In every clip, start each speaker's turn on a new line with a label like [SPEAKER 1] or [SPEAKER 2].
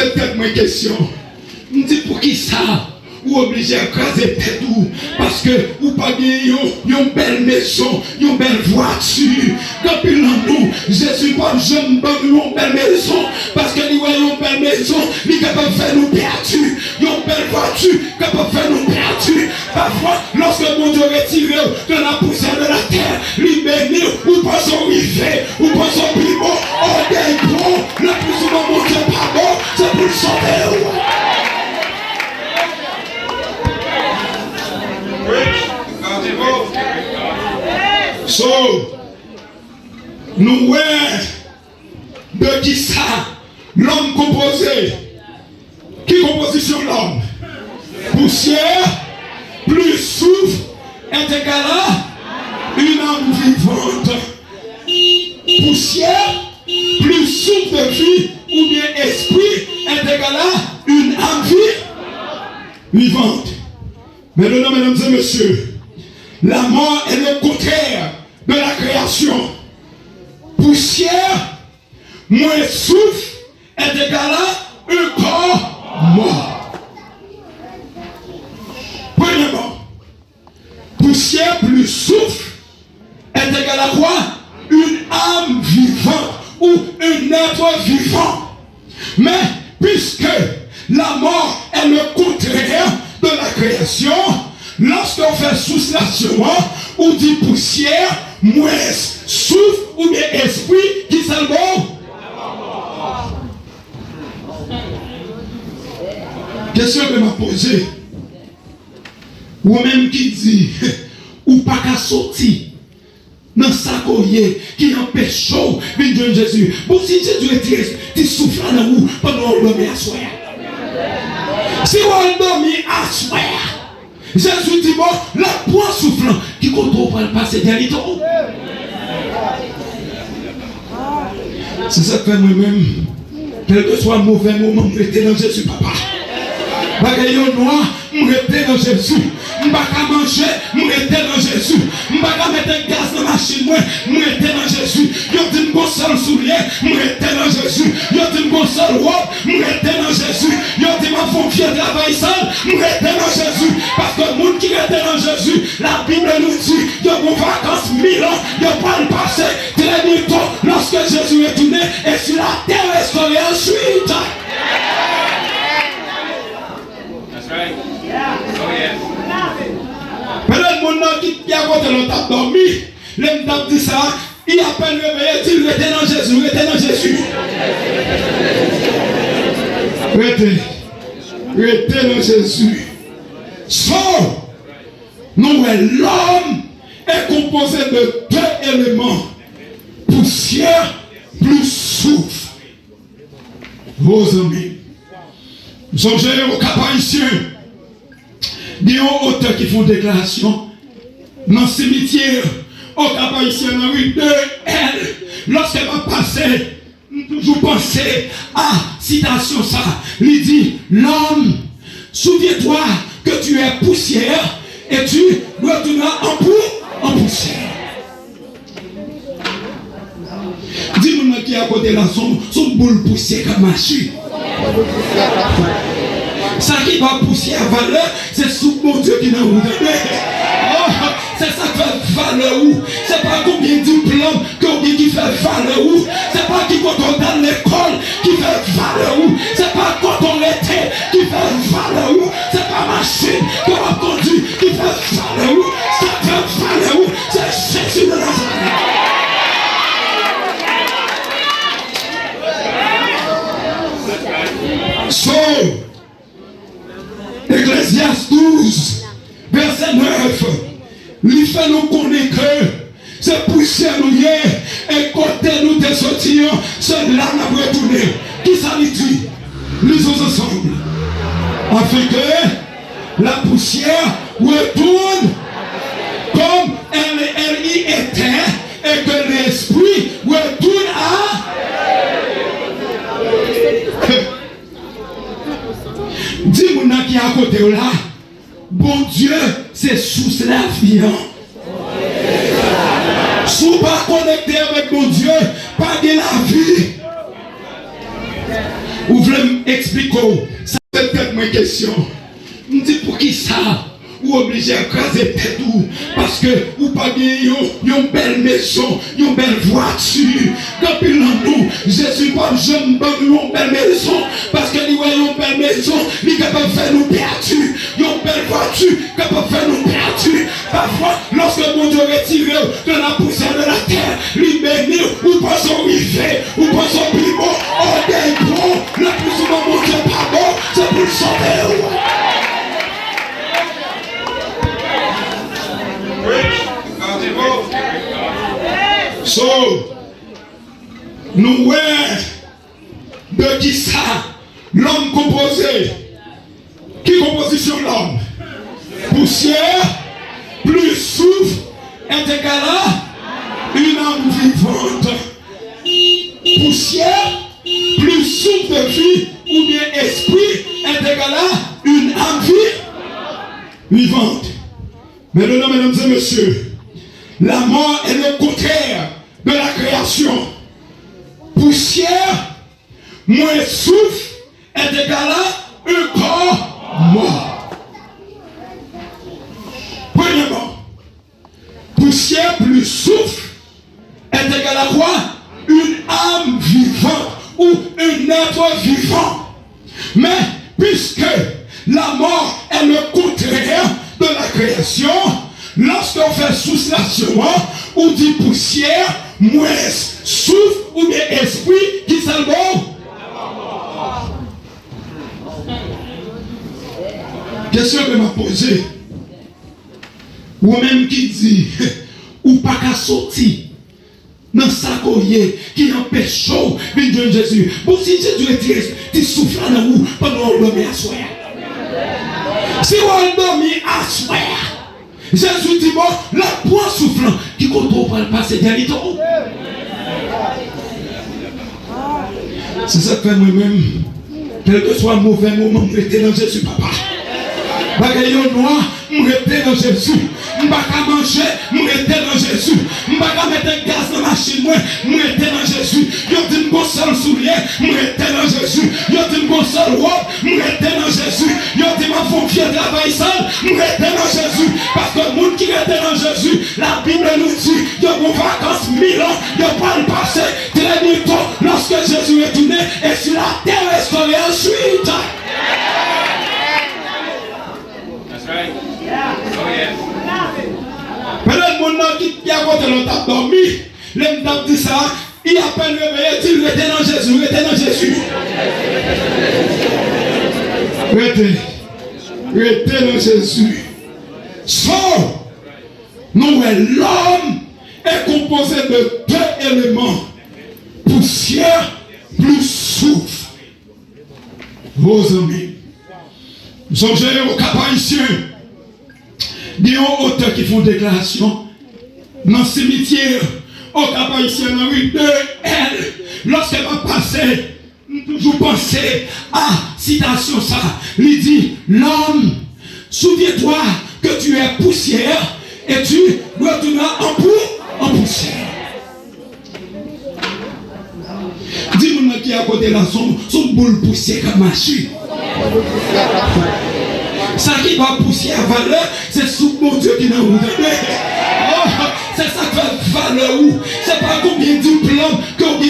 [SPEAKER 1] peut-être une question. Je me dis pour qui ça? Ou obligé à craser tête ou parce que ou pas gagner une belle maison, une belle voiture. Quand il en nous, Jésus pas jeune dans une belle maison parce que nous voyons une belle maison, il est capable de faire nous perdus. Une belle voiture capable de faire nous perdus. Parfois, lorsque mon Dieu retire de la poussière de la terre, il bénit ou pas son rivet, ou pas son primo, oh des gros, le plus souvent mon Dieu pas bon, c'est pour le sauver. So, nous voyons de qui ça? L'homme composé. Qui composition l'homme? Poussière, plus souffle, est égal à une âme vivante. Poussière, plus souffle de vie, ou bien esprit, est égal à une âme vivante. Maintenant, mesdames et messieurs, la mort est le contraire de la création. Poussière, moins souffle, est égal à un corps mort. Premièrement, poussière plus souffle est égal à quoi? Une âme vivante ou un être vivant. Mais puisque la mort est le contraire de la création, lorsqu'on fait soustraction, on dit poussière, moins souffle ou bien esprit, qui c'est le bon? Question que m'a posée. Ou même qui dit, ou pas qu'à sortir dans sa courrier qui empêche chaud, venir de Jésus. Bon, si Jésus est tu souffles dans vous pendant le dormir à soir. Si on dormit à soir, Jésus dit bon, la pointe soufflant qui compte pas le passer derrière toi. C'est ça que moi-même, quel que soit le mauvais moment, je reste dans Jésus, papa. Bagayon noir, je reste dans Jésus. Je ne vais pas manger, je reste dans Jésus. Je ne vais pas mettre gaz dans la machine, je reste dans Jésus. Je dis que je seul soulier, je reste dans Jésus. Je dis que je seul robe, je reste dans Jésus. Je dis que ma fonction travail seul, je reste dans Jésus. Parce que le monde qui reste dans Jésus, la Bible nous dit, il y a vos vacances 1000 ans, il n'y a pas le passé. Très bientôt, lorsque Jésus est tourné, et sur la terre restaurée ensuite. Peut-être mon nom qui a voté l'autre dormi, l'homme t'a dit ça, il a peine réveillé, il était dans Jésus, il était dans Jésus. Il était dans Jésus. So, nous, l'homme est composé de deux éléments, poussière plus souffle. Vos amis, songez aux Cap-Haïtiens. Des auteurs qui font déclaration dans le cimetière au Cap-Haïtien dans la rue de elle. Lorsqu'elle va passer, toujours penser à citation ça. Il dit, l'homme, souviens-toi que tu es poussière et tu retourneras en poussière. Dis-moi qui a côté là son boule poussière comme machine. Ça qui va pousser à valeur, c'est sous mon Dieu qui n'a pas. C'est ça qui fait valeur où. C'est pas combien de diplômes qui fait valeur où. C'est pas qui quand on dans l'école qui fait valeur où. C'est pas quand on était qui fait valeur où. C'est pas machine qu'on a conduit qui fait valeur où. Ça fait valeur où. C'est Jésus de Nazareth. So, Ecclésiaste 12, verset 9, lui fait nous connaître que c'est poussière nous et côté nous des sortir, c'est là nous retourner. Qui ça lui dit? Lisons ensemble. Afin que la poussière retourne comme elle y était et que l'esprit retourne à. Dis-moi qui est à côté là, bon Dieu, c'est sous la vie. Si vous pas connecté avec mon Dieu, pas de la vie. Vous voulez m'expliquer? Ça fait peut-être ma question. Je me dis pour qui ça? Ou obligé à craser tête ou parce que ou pas gagner une belle maison, une belle voiture. Depuis nous, Jésus pas jeune une belle maison parce que nous voyons une belle maison, il est capable de faire nous perdus. Une belle voiture capable de faire nous perdus. Parfois, lorsque mon Dieu retire de la poussière de la terre, il bénit ou pas son rivet, ou pas son piment, on est bon. Le plus souvent, mon Dieu pas bon, c'est pour le sauver. So, nous voyons de qui ça? L'homme composé. Qui composition l'homme? Poussière, plus souffle, est égal à une âme vivante. Poussière, plus souffle de vie, ou bien esprit, est égal à une âme vivante. Maintenant, mesdames et messieurs, la mort est le contraire de la création. Poussière, moins souffle, est égal à un corps mort. Premièrement, poussière plus souffle est égal à quoi? Une âme vivante ou un être vivant. Mais puisque la mort est le contraire de la création, lorsqu'on fait souslation, on dit poussière, moins souffle ou bien esprit qui s'en va. Question que m'a posée. Ou même qui dit, ou pas qu'à sortir dans sa courrier qui empêche chaud, de Jésus. Bon, si Jésus est tiré, tu souffles dans vous pendant qu'on dormit à soir. Si on dormit à soir, Jésus dit, bon, la pointe soufflant qui contrôle pas le passé dernier temps. C'est ça que moi-même, quel que soit le mauvais moment, je suis dans Jésus, papa. Bagaille noir, je suis dans Jésus. Je ne peux pas manger, je suis dans Jésus. Je ne peux pas mettre gaz dans la machine, je suis dans Jésus. Je dis que je suis seul soulier, je suis dans Jésus. Je dis que je suis seul robe, je suis dans Jésus. Je dis que ma fonction travaille seul, je suis dans Jésus. Parce que le monde qui est dans Jésus, la Bible nous dit, il y a vos vacances 1000 ans, il n'y a pas le passé, très bientôt, lorsque Jésus est tourné, et sur la terre restaurée ensuite. Peut-être mon nom qui a côté l'autre dormi, l'homme t'a dit ça, il a peine réveillé, il était dans Jésus, il était dans Jésus. Il était dans Jésus. Sors, nous, l'homme est composé de deux éléments, poussière plus souffle. Vos amis, songez aux Cap-Haïtiens. Il y a des auteurs qui font déclaration dans le cimetière au Cap-Haïtien dans la rue de elle. Lorsqu'elle va passer, toujours penser à citation ça. Il dit, l'homme, souviens-toi que tu es poussière et tu retourneras en poussière. Dis-moi qui est à côté là, son boule poussière comme machine. Ça qui va pousser à valeur, c'est sous mon Dieu qui n'a pas oh, c'est ça qui fait valeur où. C'est pas combien de diplômes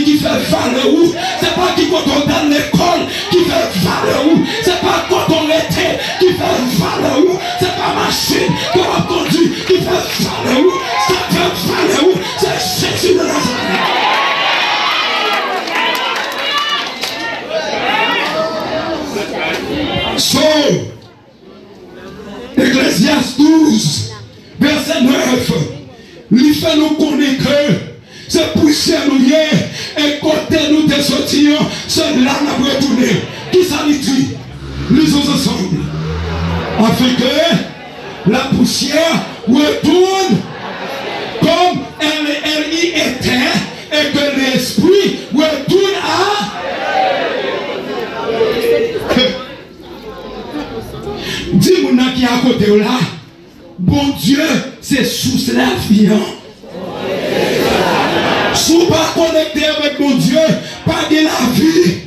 [SPEAKER 1] qui fait valeur où. C'est pas qui quand on dans l'école qui fait valeur où. C'est pas quand on était qui fait valeur où. C'est pas machine qu'on a conduit qui fait valeur où. Ça fait valeur où. C'est Jésus de Nazareth. So, Ecclésiaste 12, verset 9, lui fait nous connaître que c'est poussière nous y est et côté nous des sortis, c'est là nous retourner. Qui ça lui dit? Lisons ensemble. Afin que la poussière retourne comme elle y était et que l'esprit retourne à. Dis-moi qui est à côté là, bon Dieu, c'est sous la vie. Si vous ne pas connecté avec mon Dieu, pas de la vie.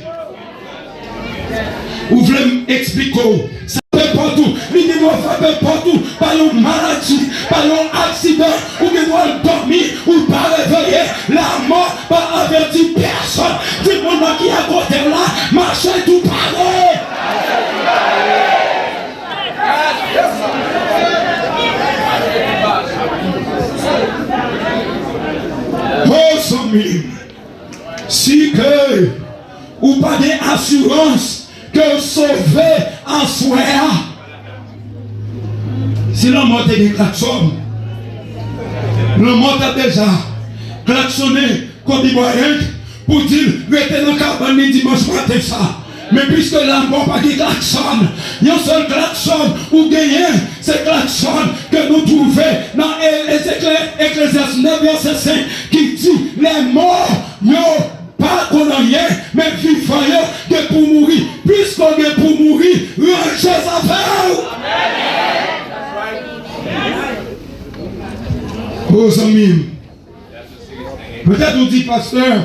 [SPEAKER 1] Vous voulez m'expliquer? Ça fait partout. Il dit, moi, ça fait partout. Par une maladie, par un accident, ou bien doit dormir, ou pas réveiller. La mort, pas avertir personne. Tout le monde qui est à côté là, marchez tout pareil. Oh, Samim, si que ou pas d'assurance que sauver en soi, si l'on monte des klaxons, l'on monte déjà klaxonné comme des moyens pour dire restez dans le cabane dimanche matin ça. Mais puisque la mort pas de klaxon, il y a un seul klaxon ou gagner, c'est klaxon que nous trouvons dans Ecclésiaste 9 verset 5 qui dit les morts, pas qu'on a rien, mais vivant que pour mourir. Puisqu'on est pour mourir, rangez sa affaires. Aux amis, peut-être vous dites, pasteur,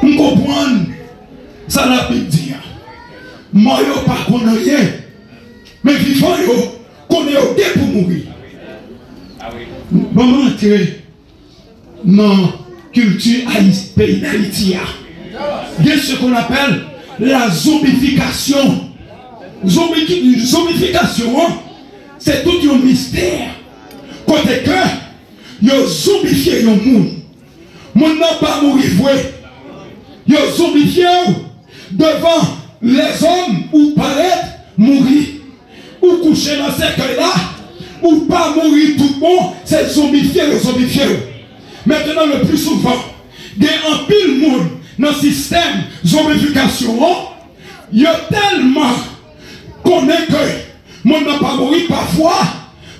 [SPEAKER 1] on comprend, ça l'a pu dire. Moi, pas qu'on a rien, mais vivant qu'on est OK pour mourir. Maman, non. Culture pays d'Haïti. Il y a ce qu'on appelle la zombification. Zombification, c'est tout un mystère. Côté que, il y a zombifié le monde. Mon n'a pas mourir vrai. Il y a zombifié devant les hommes ou paraître mourir. Ou coucher dans ce cercueil-là. Ou pas mourir tout le monde. C'est zombifié. Maintenant, le plus souvent, il y a un pile monde dans le système de zombification. Il y a tellement qu'on est que le monde n'a pas mouru parfois.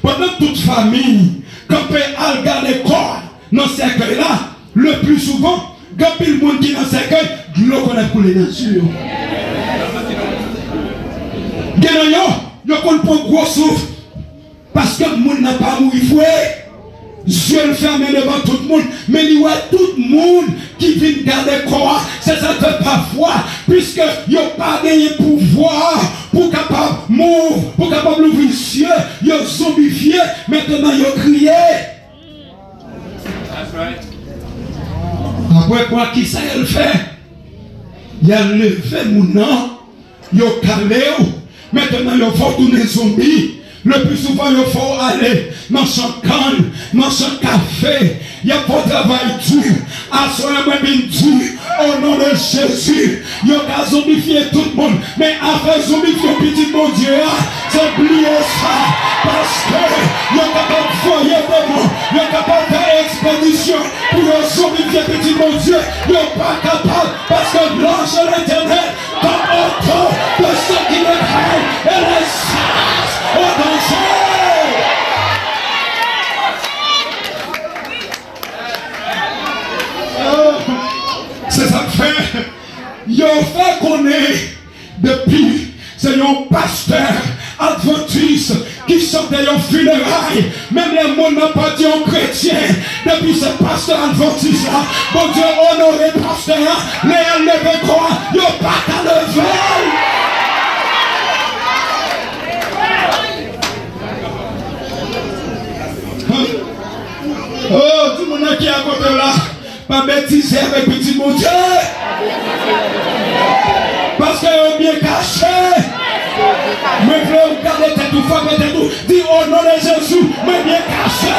[SPEAKER 1] Pendant toute famille, quand on peut regarder le corps dans ce cercueil-là, le plus souvent, quand il y a le monde qui est dans ce cercueil, l'eau qu'on a coulé dans le sur. Il y a qu'on prend gros souffle parce que le monde n'a pas mouru. Yeux fermés devant tout le monde, mais il y a tout le monde qui vient garder le corps. C'est ça que parfois, puisque il n'y a pas de pouvoir pour capable de mourir, pour capable d'ouvrir les cieux, il y a zombifié, maintenant il y a crié. Après quoi, qui ça il fait? Il a levé mon nom, il a calé, maintenant il faut tourner zombie. Le plus souvent, il faut aller dans son canne, dans son café. Il y a pas de travail dur. Assoyez-moi bien dur. Au nom de Jésus, il y a zombifié tout le monde. Mais après zombifier petit mon Dieu, c'est oublier ça. Parce que il est capable de foyer devant. Il est capable de faire expédition pour zombifier petit mon Dieu. Il n'est pas capable parce que l'ange de l'Éternel, comme autant de ceux qui le craignent, et les chasse au danger. C'est ça que fait. Il a fait qu'on est depuis, c'est un pasteur adventiste qui sortait en funérailles. Même les mots n'ont pas dit en chrétien. Depuis ce pasteur adventiste là, bon Dieu honoré pasteur, les levé quoi, il n'y a pas qu'à lever. Oh, tout le monde qui est à côté là, pas bêtiser avec petit mon Dieu. Parce qu'ils ont bien caché. Mais je veux regarder tête ou femme tête ou dis au nom de Jésus, mais bien caché.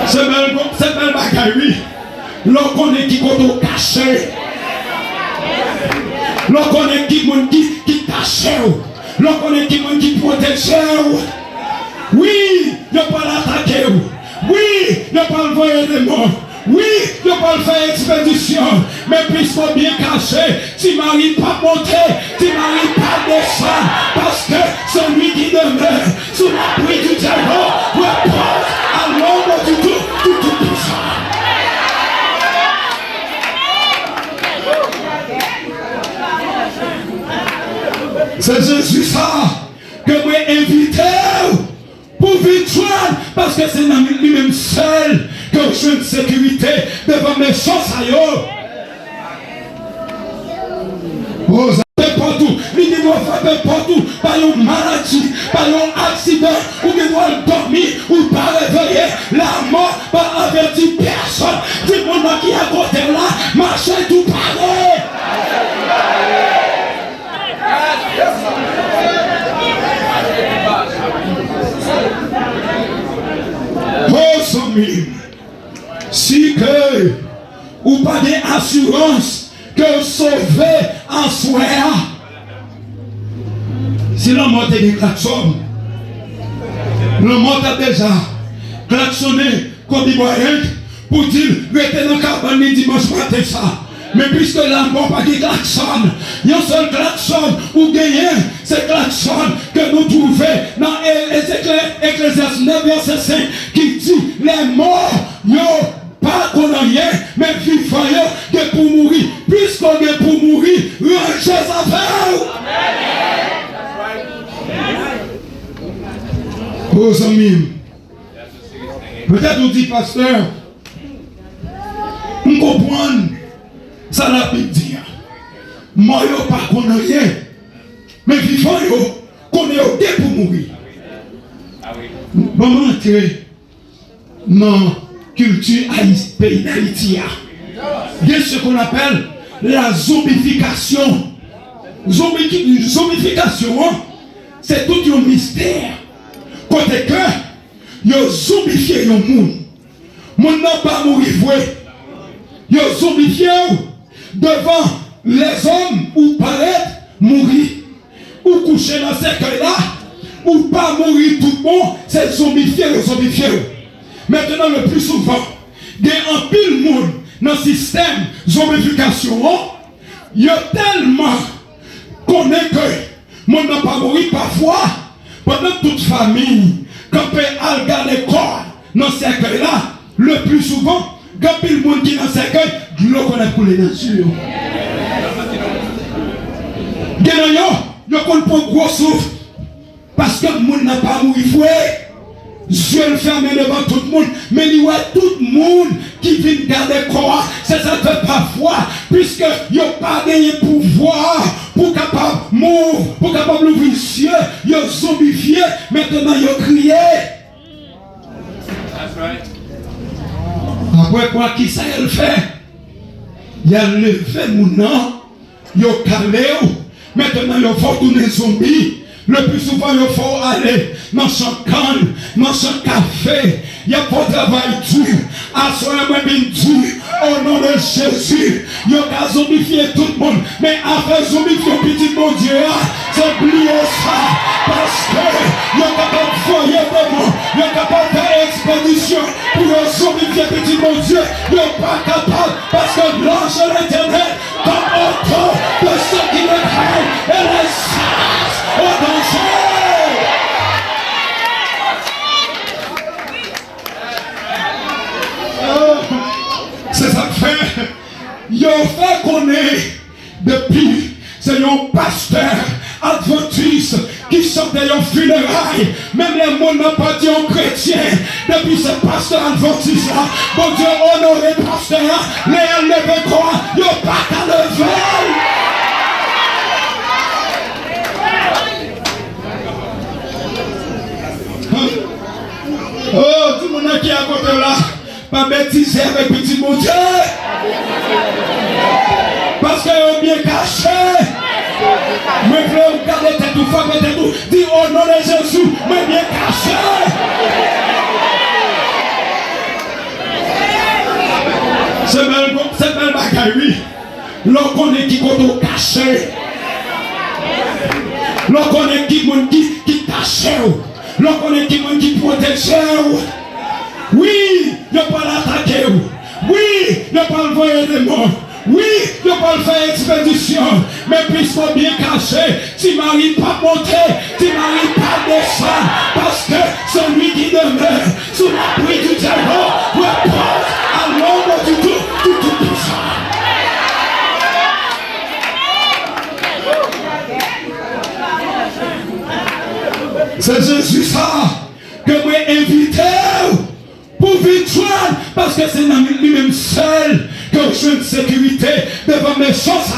[SPEAKER 1] C'est belle bagaille, oui. L'on connaît qui compte caché. L'on connaît qui caché. L'on connaît qui protège. Oui, il n'y a pas l'attaquer. Oui, il n'y a pas le voyer des morts. Oui, il n'y a pas le faire expédition. Mais puisqu'on bien caché, tu n'arrives pas à monter, tu n'arrives pas à descendre. Parce que celui qui demeure sous l'appui du diable repose à l'ombre du Tout-Puissant. C'est Jésus ça que moi invité pour victoire parce que c'est lui-même seul que je besoin de sécurité devant mes choses ailleurs. Oh, partout, il dit moi frapper partout, par une maladie, par un accident, ou bien doit dormir, ou pas réveiller, la mort, pas avertir personne. Tout le monde qui est à côté là, marchez tout pareil. Oh, Samim, si que, ou pas d'assurance que sauver en soi. Si l'on monte des klaxons, l'on monte déjà klaxonné comme des moyens pour dire restez dans le cabane dimanche matin ça. Mais puisque la mort pas de klaxon, il y a un seul klaxon ou gagner, c'est klaxon que nous trouvons dans Ecclésiaste 9 verset 5 qui dit les morts, pas qu'on a rien, mais vivant que pour mourir. Puisqu'on est pour mourir, rangez sa affaires. Aux amis, peut-être vous dites, pasteur, on comprend, ça l'a pu dire. Moi, je ne pas qu'on a rien, mais vivant, qu'on est pour mourir. Maman, non. Culture pays d'Haïti. Il y a ce qu'on appelle la zombification. Zombification, c'est tout un mystère. Côté que, il y a zombifié le monde. Mon n'a pas mourir vrai. Il y a zombifié devant les hommes ou paraître mourir. Ou coucher dans ce cercueil-là. Ou pas mourir tout le monde. C'est zombifié. Maintenant, le plus souvent, il y a un pile monde dans le système de zombification. Il y a tellement qu'on est que le monde n'a pas mouru parfois. Pendant toute famille, quand on peut regarder le corps dans ce cercueil-là, le plus souvent, quand il y a le monde qui est dans ce cercueil, l'eau qu'on a coulé dans le sur. Il y a un gros souffle parce que le monde n'a pas mouru. Yeux fermés devant tout le monde, mais il y a tout le monde qui vient garder le corps. C'est ça que parfois, puisque il n'y a pas de pouvoir pour capable mourir, pour capable ouvrir les yeux, il y a zombifié, maintenant il y a crié. Après quoi, qui ça elle fait? Il a levé mon nom, il a calé, maintenant il faut tourner zombie. Le plus souvent, il faut aller dans son canne, dans son café. Il y a pas de travail dur. Assoyez-moi bien dur. Au nom de Jésus, il y a zombifié tout le monde. Mais après zombifier petit mon Dieu, c'est oublier ça. Parce que il y a capable de foyer devant. Il y a capable de faire expédition pour zombifier petit mon Dieu. Il n'y a pas capable parce que l'ange de l'éternel, comme autant de ceux qui le craignent, et les chasse au danger. C'est ça que fait. Il a fait qu'on est depuis, c'est un pasteur adventiste qui sortait en funérailles. Même les gens n'ont pas dit en chrétien. Depuis ce pasteur adventiste là, bon Dieu honoré pasteur, les levé quoi, il n'y a pas qu'à lever. Oh, tout le monde qui est à côté là, pas bêtiser avec petit mon Dieu. Parce qu'ils ont bien caché. Mais je veux regarder tête ou femme tête ou dis au nom de Jésus, mais bien caché. C'est belle bagaille, oui. L'on connaît qui est caché. L'on connaît qui caché. L'on connaît qui protège. Oui, il n'y a pas l'attaquer. Oui, il n'y a pas le voyer des morts. Oui, il n'y a pas le faire expédition. Mais puisqu'on bien caché, tu m'arrives pas monter, tu m'arrives pas descendre. Parce que celui qui demeure sous l'abri du diable repose à l'ombre du tout puissant. C'est Jésus ça que moi invité pour victoire parce que c'est besoin de sécurité devant mes choses.